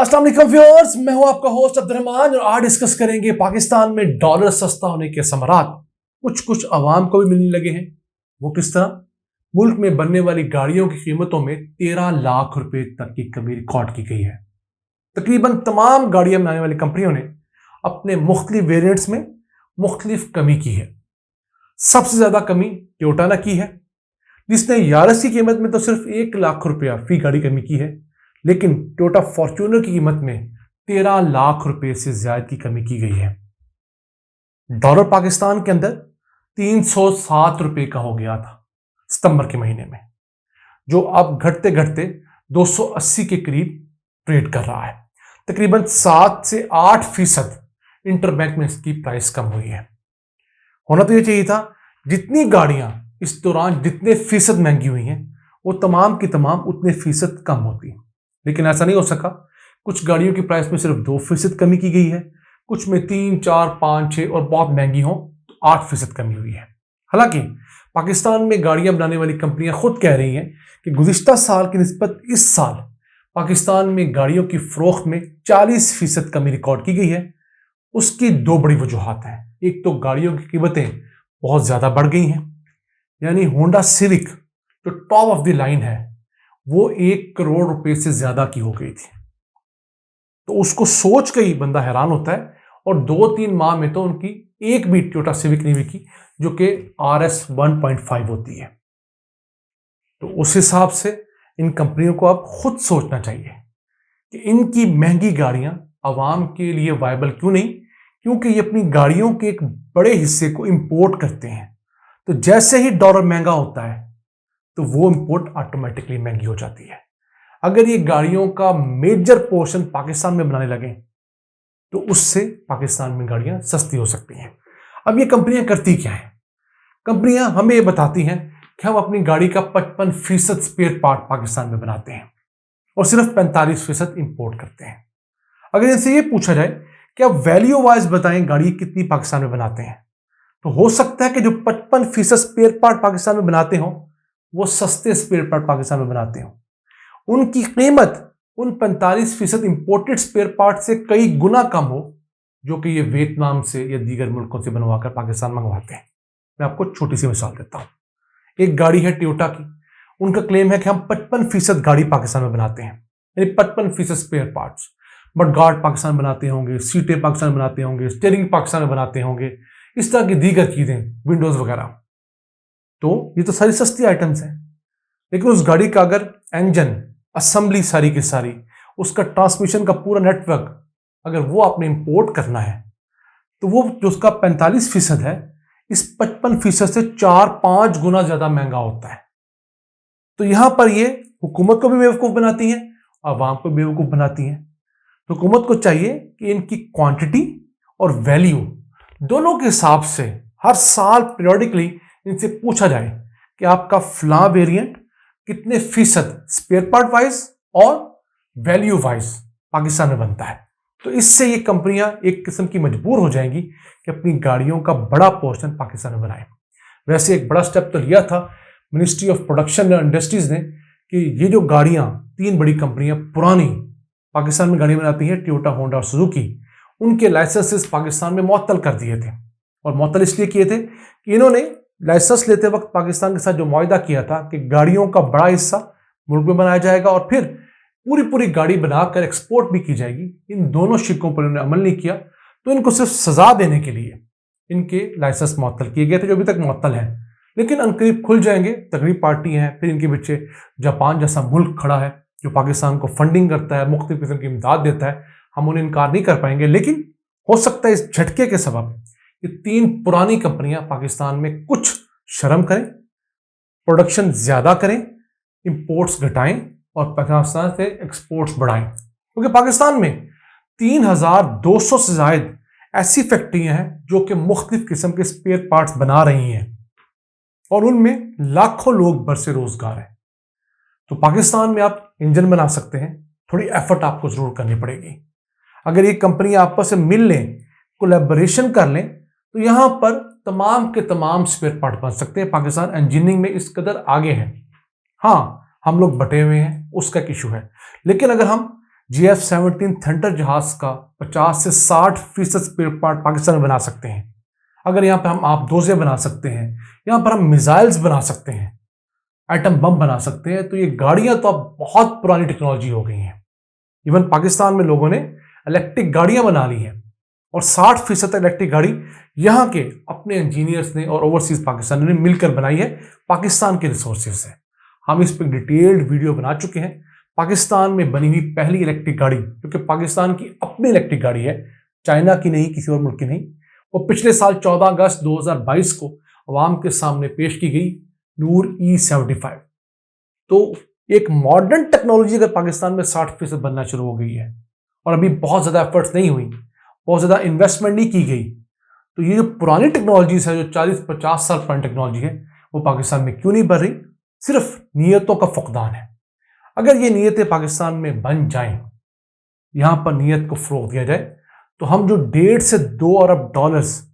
अस्सलाम वालेकुम व्यूअर्स, मैं हूं आपका होस्ट अब्दुर्रहमान और आज डिस्कस करेंगे पाकिस्तान में डॉलर सस्ता होने के समरात कुछ कुछ आवाम को भी मिलने लगे हैं। वो किस तरह? मुल्क में बनने वाली गाड़ियों की कीमतों में 13 लाख रुपए तक की कमी रिकॉर्ड की गई है। तकरीबन तमाम गाड़ियां बनाने वाली कंपनियों ने अपने मुख्तलिफ वेरिएंट्स में मुख्तलिफ कमी की है। सबसे ज्यादा कमी टोयोटा ने की है, जिसने यारिस की कीमत में तो सिर्फ 1 लाख रुपया फी गाड़ी कमी की है, लेकिन टोयोटा फॉर्च्यूनर की कीमत में 13 लाख रुपए से ज्यादा की कमी की गई है। डॉलर पाकिस्तान के अंदर 307 रुपए का हो गया था सितंबर के महीने में, जो अब घटते घटते 280 के करीब ट्रेड कर रहा है। तकरीबन 7 से 8% इंटरबैंक में इसकी प्राइस कम हुई है। होना तो यह चाहिए था, जितनी गाड़ियां इस दौरान जितने फीसद महंगी हुई हैं वो तमाम की तमाम उतने फीसद कम होती, लेकिन ऐसा नहीं हो सका। कुछ गाड़ियों की प्राइस में सिर्फ 2% कमी की गई है, कुछ में 3, 4, 5, 6 और बहुत महंगी हो तो 8% कमी हुई है। हालांकि पाकिस्तान में गाड़ियां बनाने वाली कंपनियां खुद कह रही हैं कि गुज़िश्ता साल की निस्बत इस साल पाकिस्तान में गाड़ियों की फरोख्त में 40% कमी रिकॉर्ड की गई है। उसकी दो बड़ी वजूहात हैं। एक तो गाड़ियों की कीमतें बहुत ज़्यादा बढ़ गई हैं, यानी होंडा सिविक जो टॉप ऑफ द लाइन है वो 1 करोड़ रुपए से ज्यादा की हो गई थी। तो उसको सोच के ही बंदा हैरान होता है। और 2-3 माह में तो उनकी एक भी टोयोटा सिविक नहीं बिकी, जो कि RS 1.5 होती है। तो उस हिसाब से इन कंपनियों को अब खुद सोचना चाहिए कि इनकी महंगी गाड़ियां आवाम के लिए वायबल क्यों नहीं, क्योंकि ये अपनी गाड़ियों के एक बड़े हिस्से को इंपोर्ट करते हैं। तो जैसे ही डॉलर महंगा होता है तो वो इंपोर्ट ऑटोमेटिकली महंगी हो जाती है। अगर ये गाड़ियों का मेजर पोर्शन पाकिस्तान में बनाने लगे तो उससे पाकिस्तान में गाड़ियां सस्ती हो सकती हैं। अब ये कंपनियां करती क्या हैं? कंपनियां हमें ये बताती हैं कि हम अपनी गाड़ी का 55% स्पेयर पार्ट पाकिस्तान में बनाते हैं और सिर्फ 45% इंपोर्ट करते हैं। अगर इनसे ये पूछा जाए कि आप वैल्यू वाइज बताएं गाड़ी कितनी पाकिस्तान में बनाते हैं, तो हो सकता है कि जो 55% स्पेयर पार्ट पाकिस्तान में बनाते हो वो सस्ते स्पेयर पार्ट पाकिस्तान में बनाते हो। उनकी कीमत उन 45% इंपोर्टेड स्पेयर पार्ट से कई गुना कम हो जो कि ये वियतनाम से या दीगर मुल्कों से बनवाकर पाकिस्तान मंगवाते हैं। मैं आपको छोटी सी मिसाल देता हूं। एक गाड़ी है टोयोटा की, उनका क्लेम है कि हम 55% गाड़ी पाकिस्तान में बनाते हैं, यानी 55% spare parts. But guard Pakistan बनाते होंगे, सीटें पाकिस्तान बनाते होंगे, स्टीयरिंग पाकिस्तान में बनाते होंगे, इस तरह की दीगर चीजें, विंडोज वगैरह। तो ये तो सारी सस्ती आइटम्स हैं, लेकिन उस गाड़ी का अगर इंजन, असेंबली सारी की सारी, उसका ट्रांसमिशन का पूरा नेटवर्क अगर वो आपने इंपोर्ट करना है तो वो जो उसका 45% है इस 55% से 4-5 गुना ज्यादा महंगा होता है। तो यहां पर ये हुकूमत को भी बेवकूफ बनाती है, आवाम को बेवकूफ बनाती है। तो हुकूमत को चाहिए कि इनकी क्वांटिटी और वैल्यू दोनों के हिसाब से हर साल पीरियडिकली इनसे पूछा जाए कि आपका फला वेरिएंट कितने फीसद स्पेयर पार्ट वाइज और वैल्यू वाइज पाकिस्तान में बनता है। तो इससे ये कंपनियां एक किस्म की मजबूर हो जाएंगी कि अपनी गाड़ियों का बड़ा पोर्शन पाकिस्तान में बनाए। वैसे एक बड़ा स्टेप तो लिया था ministry of production and industries ने कि ये जो गाड़ियां 3 बड़ी कंपनियां पुरानी पाकिस्तान में गाड़ी बनाती हैं, टोयोटा, होंडा और सुजुकी, उनके लाइसेंसेस पाकिस्तान में मुअत्तल कर दिए थे। और मुअत्तल इसलिए किए थे कि इन्होंने लाइसेंस लेते वक्त पाकिस्तान के साथ जो मुआहदा किया था कि गाड़ियों का बड़ा हिस्सा मुल्क में बनाया जाएगा और फिर पूरी गाड़ी बनाकर एक्सपोर्ट भी की जाएगी, इन दोनों शिकों पर इन्होंने अमल नहीं किया। तो इनको सिर्फ सजा देने के लिए इनके लाइसेंस मुअत्तल किए गए थे, जो अभी तक मुअत्तल हैं, लेकिन अनकरीब खुल जाएंगे। तगड़ी पार्टी है, फिर इनके पीछे जापान जैसा मुल्क खड़ा है जो पाकिस्तान को फंडिंग करता है, मुख्तलिफ किस्म की इमदाद देता है। हम उन्हें इनकार नहीं कर पाएंगे, लेकिन हो सकता है इस झटके के सबब ये 3 पुरानी कंपनियां पाकिस्तान में कुछ शर्म करें, प्रोडक्शन ज्यादा करें, इंपोर्ट्स घटाएं और पाकिस्तान से एक्सपोर्ट्स बढ़ाएं। क्योंकि पाकिस्तान में 3200 से ज्यादा ऐसी फैक्ट्रियां हैं जो कि मुख्तलिफ किस्म के स्पेयर पार्ट्स बना रही हैं और उनमें लाखों लोग बरसे रोजगार हैं। तो पाकिस्तान में आप इंजन बना सकते हैं, थोड़ी एफर्ट आपको जरूर करनी पड़ेगी। अगर ये कंपनी आपस में मिल लें, कोलैबोरेशन कर लें, तो यहां पर तमाम के तमाम स्पेयर पार्ट बन सकते हैं। पाकिस्तान इंजीनियरिंग में इस कदर आगे है। हाँ, हम लोग बटे हुए हैं, उसका एक इशू है, लेकिन अगर हम JF-17 थंडर जहाज का 50 से 60% स्पेयर पार्ट पाकिस्तान में बना सकते हैं। अगर यहाँ पर हम आबदोज़े बना सकते हैं, यहाँ पर हम मिसाइल्स बना सकते हैं, एटम बम बना सकते हैं, तो ये गाड़ियां तो अब बहुत पुरानी टेक्नोलॉजी हो गई हैं। इवन पाकिस्तान में लोगों ने इलेक्ट्रिक गाड़ियां बना ली हैं और 60% इलेक्ट्रिक गाड़ी यहाँ के अपने इंजीनियर्स ने और ओवरसीज पाकिस्तान ने मिलकर बनाई है, पाकिस्तान के रिसोर्सेज से। हम इस पर डिटेल्ड वीडियो बना चुके हैं। पाकिस्तान में बनी हुई पहली इलेक्ट्रिक गाड़ी, क्योंकि पाकिस्तान की अपनी इलेक्ट्रिक गाड़ी है, चाइना की नहीं, किसी और मुल्क की नहीं, वो पिछले साल 14 अगस्त 2022 को अवाम के सामने पेश की गई, नूर E75। तो एक मॉडर्न टेक्नोलॉजी अगर पाकिस्तान में 60% बनना शुरू हो गई है और अभी बहुत ज़्यादा एफर्ट्स नहीं हुई, बहुत ज़्यादा इन्वेस्टमेंट नहीं की गई, तो ये जो पुरानी टेक्नोलॉजीज है, जो 40-50 साल पुरानी टेक्नोलॉजी है, वो पाकिस्तान में क्यों नहीं बढ़ रही? सिर्फ नीयतों का फुकदान है। अगर ये नीयतें पाकिस्तान में बन जाएं, यहाँ पर नीयत को फ़रोग़ दिया जाए, तो हम जो 1.5 से 2 अरब डॉलर्स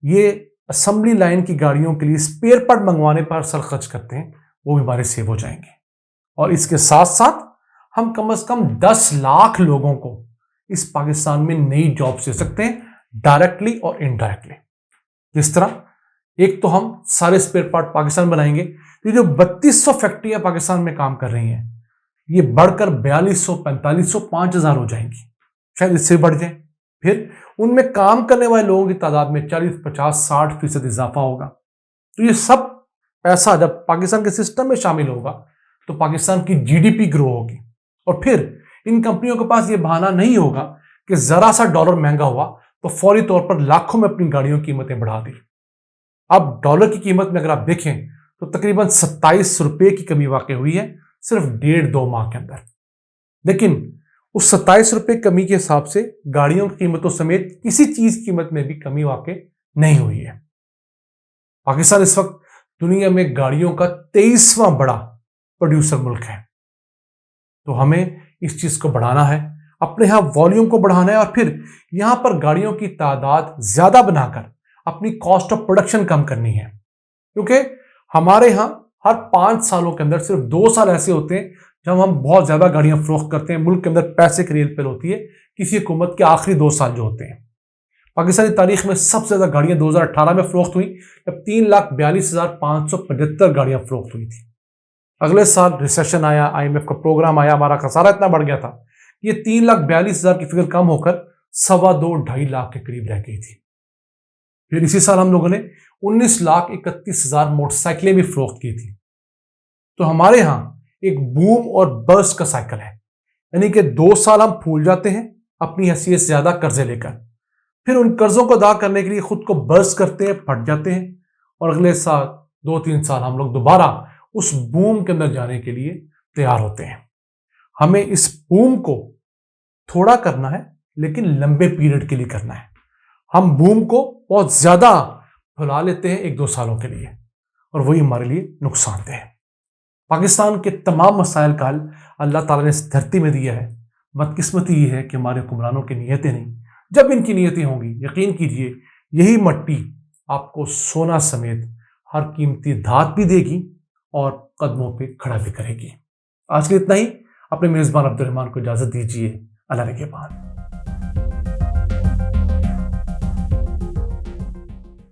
ये असेंबली लाइन की गाड़ियों के लिए स्पेयर पार्ट मंगवाने पर सर खर्च करते हैं, वो भी हमारे सेव हो जाएंगे। और इसके साथ साथ हम कम से कम 10 लाख लोगों को इस पाकिस्तान में नई जॉब दे सकते हैं, डायरेक्टली और इनडायरेक्टली। जिस तरह एक तो हम सारे स्पेयर पार्ट पाकिस्तान बनाएंगे, ये जो 3200 फैक्ट्रियां पाकिस्तान में काम कर रही हैं, ये बढ़कर 4200, 4500, 5000 हो जाएंगी, शायद इससे बढ़ जाए। फिर उनमें काम करने वाले लोगों की तादाद में 40, 50, 60% इजाफा होगा। तो ये सब पैसा जब पाकिस्तान के सिस्टम में शामिल होगा तो पाकिस्तान की GDP ग्रो होगी, और फिर इन कंपनियों के पास ये बहाना नहीं होगा कि जरा सा डॉलर महंगा हुआ तो फौरी तौर पर लाखों में अपनी गाड़ियों की कीमतें बढ़ा दी। अब डॉलर की कीमत में अगर आप देखें तो तकरीबन 27 रुपये की कमी वाकई हुई है सिर्फ 1.5-2 माह के अंदर। लेकिन उस 27 रुपये कमी के हिसाब से गाड़ियों की कीमतों समेत किसी चीज की कीमत में भी कमी वाकई नहीं हुई है। पाकिस्तान इस वक्त दुनिया में गाड़ियों का 23वां बड़ा प्रोड्यूसर मुल्क है। तो हमें इस चीज को बढ़ाना है, अपने यहां वॉल्यूम को बढ़ाना है, और फिर यहां पर गाड़ियों की तादाद ज्यादा बनाकर अपनी कॉस्ट ऑफ प्रोडक्शन कम करनी है। क्योंकि हमारे यहां हर 5 सालों के अंदर सिर्फ 2 साल ऐसे होते हैं जब हम बहुत ज्यादा गाड़ियां फरोख्त करते हैं, मुल्क के अंदर पैसे की रेल पेल होती है, किसी हुकूमत के आखिरी 2 साल जो होते हैं। पाकिस्तानी तारीख में सबसे ज्यादा गाड़ियां 2018 में फरोख्त हुई, जब 3,42,575 गाड़ियां फरोख्त हुई थी। अगले साल रिसेशन आया, IMF का प्रोग्राम आया, हमारा खसारा इतना बढ़ गया था, ये 3,42,000 की फिगर कम होकर 2.25 लाख के करीब रह गई थी। फिर इसी साल हम लोगों ने 19,31,000 मोटरसाइकिलें भी फरोख्त की थी। तो हमारे यहाँ एक बूम और बर्स्ट का साइकिल है, यानी कि 2 साल हम फूल जाते हैं अपनी हैसियत से ज्यादा कर्जे लेकर, फिर उन कर्जों को अदा करने के लिए खुद को बर्स्ट करते हैं, फट जाते हैं, और अगले साल 2-3 साल हम लोग दोबारा उस बूम के अंदर जाने के लिए तैयार होते हैं। हमें इस बूम को थोड़ा करना है, लेकिन लंबे पीरियड के लिए करना है। हम बूम को बहुत ज्यादा फैला लेते हैं 1-2 सालों के लिए, और वही हमारे लिए नुकसानदेह है। पाकिस्तान के तमाम मसाइल का हल अल्लाह ताला ने इस धरती में दिया है। बदकिस्मती ये है कि हमारे हुक्मरानों की नीयतें नहीं। जब इनकी नीयतें होंगी, यकीन कीजिए यही मट्टी आपको सोना समेत हर कीमती धात भी देगी और कदमों पे खड़ा भी करेगी। आज के लिए इतना ही। अपने मेजबान अब्दुल रहमान को इजाजत दीजिए। अल्लाह के बाद।